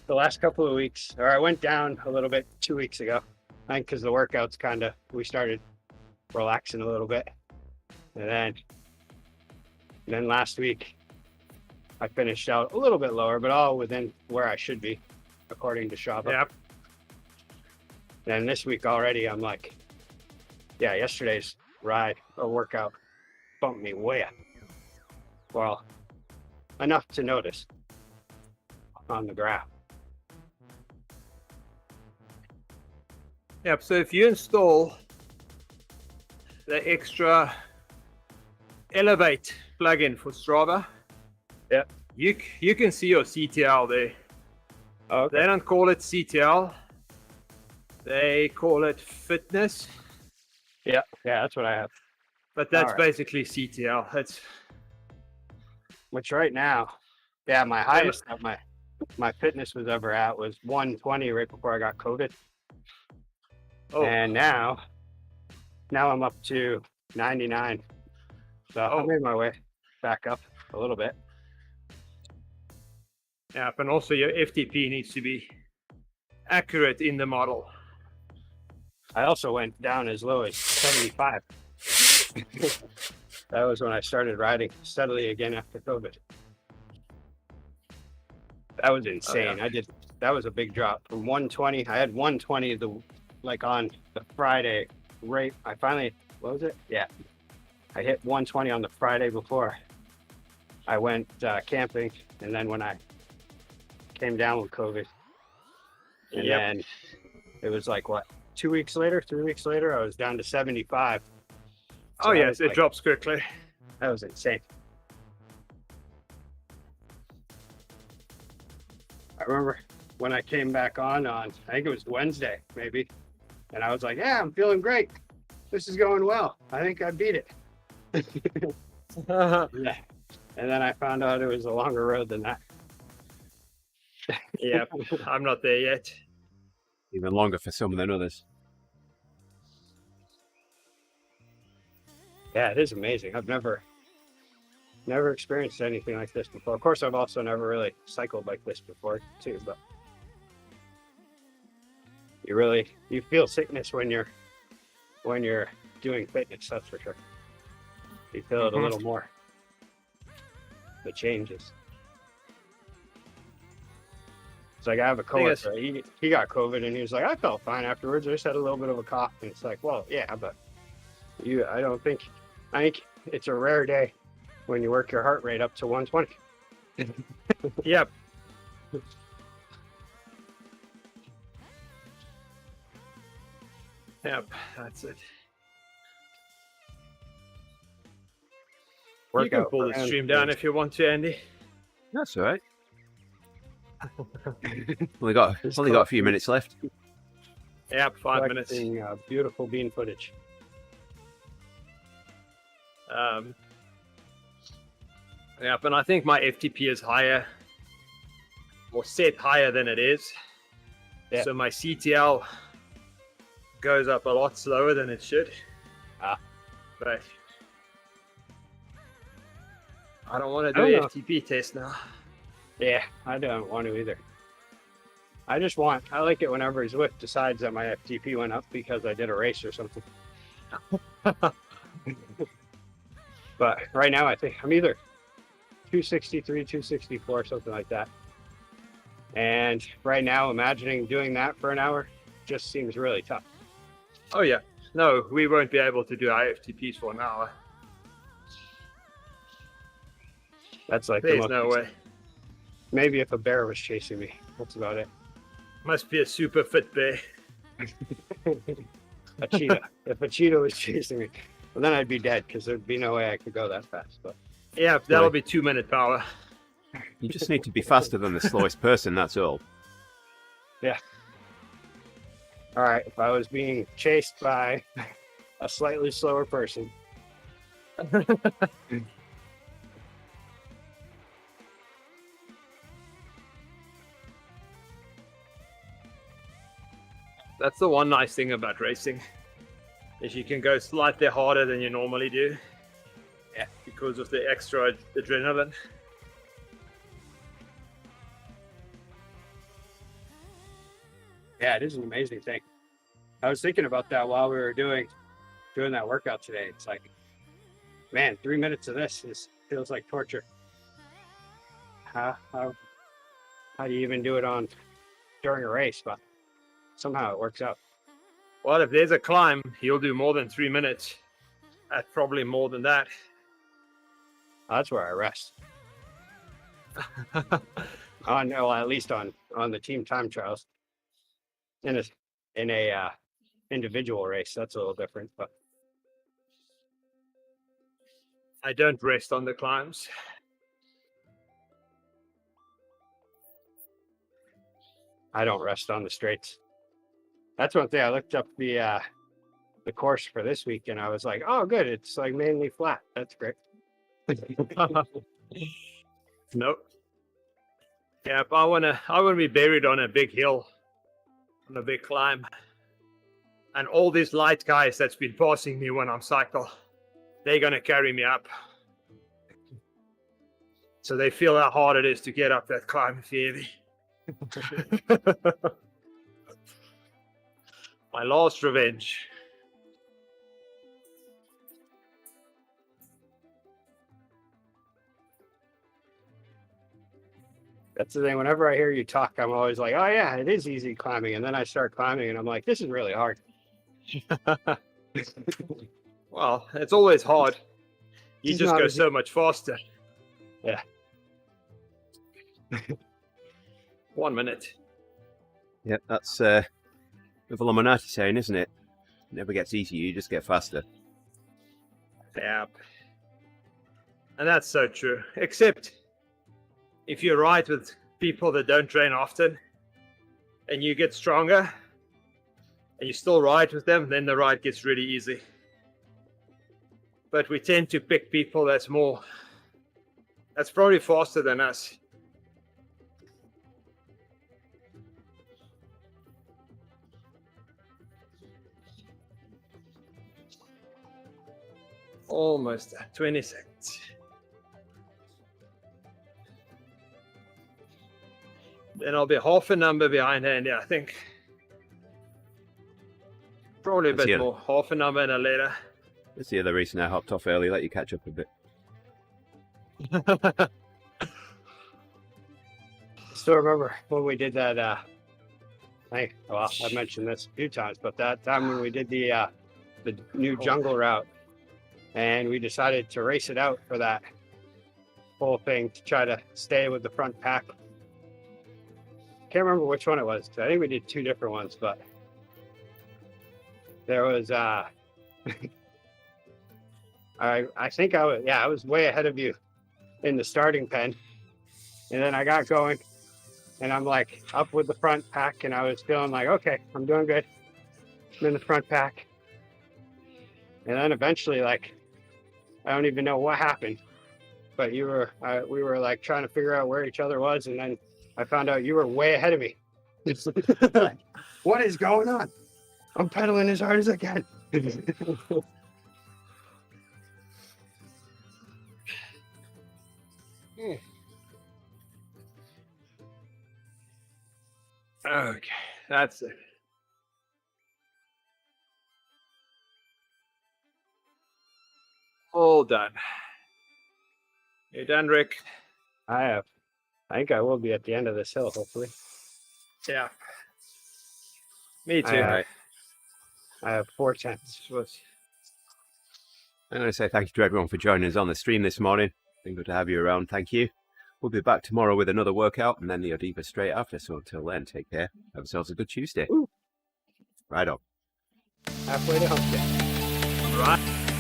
The last couple of weeks, or I went down a little bit 2 weeks ago. I think because the workouts we started relaxing a little bit, and then last week I finished out a little bit lower, but all within where I should be, according to Strava. Yep. And this week already, I'm like, yeah, yesterday's ride or workout bumped me way up. Well, enough to notice on the graph. Yep. So if you install the extra Elevate plugin for Strava, Yep. you can see your CTL there. Oh, They don't call it CTL. They call it fitness, yeah, that's what I have. but that's Alright. basically CTL. That's Which right now, yeah, my highest that my fitness was ever at was 120 right before I got COVID. oh, And now I'm up to 99. So I made my way back up a little bit. yeah, and also your FTP needs to be accurate in the model. I also went down as low as 75. That was when I started riding steadily again after COVID. That was insane. yeah. That was a big drop from 120. I had 120 on the Friday, right? I finally, what was it? Yeah. I hit 120 on the Friday before I went camping, and then when I came down with COVID, and Yep. then it was like what, 3 weeks later, I was down to 75. So Oh that yes, was it like- drops quickly. That was insane. I remember when I came back on, I think it was Wednesday, maybe, and I was like, yeah, I'm feeling great. This is going well. I think I beat it. Yeah. And then I found out it was a longer road than that. Yep, I'm not there yet. Even longer for some than others. Yeah, it is amazing. I've never experienced anything like this before. Of course, I've also never really cycled like this before too, but you feel sickness when you're doing fitness, that's for sure. You feel it a little more. The changes. It's like I have a coworker, he got COVID and he was like, I felt fine afterwards. I just had a little bit of a cough. And it's like, well, yeah, but I think it's a rare day when you work your heart rate up to 120. Yep. Yep, that's it. workout. You can pull for the him. stream down if you want to, Andy. That's all right. Only got a few minutes left. Yep, 5 minutes. Collecting, beautiful bean footage. Yeah, but I think my FTP is higher, or set higher than it is. Yeah. So my CTL goes up a lot slower than it should. But I don't want to do an FTP test now. Yeah, I don't want to either. I like it whenever Zwift decides that my FTP went up because I did a race or something. But right now I think I'm either 263, 264, something like that. And right now, imagining doing that for an hour just seems really tough. Oh yeah, no, we won't be able to do IFTPs for an hour. That's like There's no way. Maybe if a bear was chasing me, that's about it. Must be a super fit bear. A cheetah. If a cheetah was chasing me, well, then I'd be dead because there'd be no way I could go that fast. But yeah, that'll be 2 minute power. You just need to be faster than the slowest person, that's all. Yeah. All right, if I was being chased by a slightly slower person. That's the one nice thing about racing, is you can go slightly harder than you normally do. Yeah. Because of the extra adrenaline. Yeah, it is an amazing thing. I was thinking about that while we were doing that workout today. It's like, man, 3 minutes of this feels like torture. How do you even do it during a race? But somehow it works out. Well, if there's a climb, you'll do more than 3 minutes. Probably more than that. That's where I rest. At least on the team time trials. In a individual race, that's a little different. But I don't rest on the climbs. I don't rest on the straights. That's one thing. I looked up the course for this week, and I was like, "Oh, good! It's like mainly flat. That's great." Nope. Yeah, if I wanna be buried on a big hill, on a big climb, and all these light guys that's been passing me when I'm cycle, they're gonna carry me up. So they feel how hard it is to get up that climb if you're heavy. My last revenge. That's the thing. Whenever I hear you talk, I'm always like, "Oh yeah, it is easy climbing," and then I start climbing, and I'm like, "This is really hard." Well, it's always hard. You It's just not go easy. so much faster. Yeah. 1 minute. Yep, that's the Illuminati saying, isn't it? It never gets easier, you just get faster. Yep. And that's so true. Except if you ride with people that don't train often and you get stronger and you still ride with them, then the ride gets really easy. But we tend to pick people that's probably faster than us. Almost 20 seconds. Then I'll be half a number behind Andy, I think. Probably a bit more. Half a number and a letter. That's the other reason I hopped off early, let you catch up a bit. Still remember when we did that. I've mentioned this a few times, but that time when we did the new jungle route, and we decided to race it out for that whole thing to try to stay with the front pack. Can't remember which one it was. I think we did two different ones, but there was I I think I was way ahead of you in the starting pen. And then I got going and I'm like up with the front pack and I was feeling like, okay, I'm doing good. I'm in the front pack. And then eventually, like, I don't even know what happened, but we were like trying to figure out where each other was. And then I found out you were way ahead of me. It's like, what is going on? I'm pedaling as hard as I can. Okay, that's it. All done. You done, Rick? I think I will be at the end of this hill, hopefully. Yeah. Me too. I have 4 tenths. I'm going to say thank you to everyone for joining us on the stream this morning. Been good to have you around. Thank you. We'll be back tomorrow with another workout and then the Odiva straight after. So until then, take care. Have yourselves a good Tuesday. Ooh. Right on. Halfway to hump day. Right.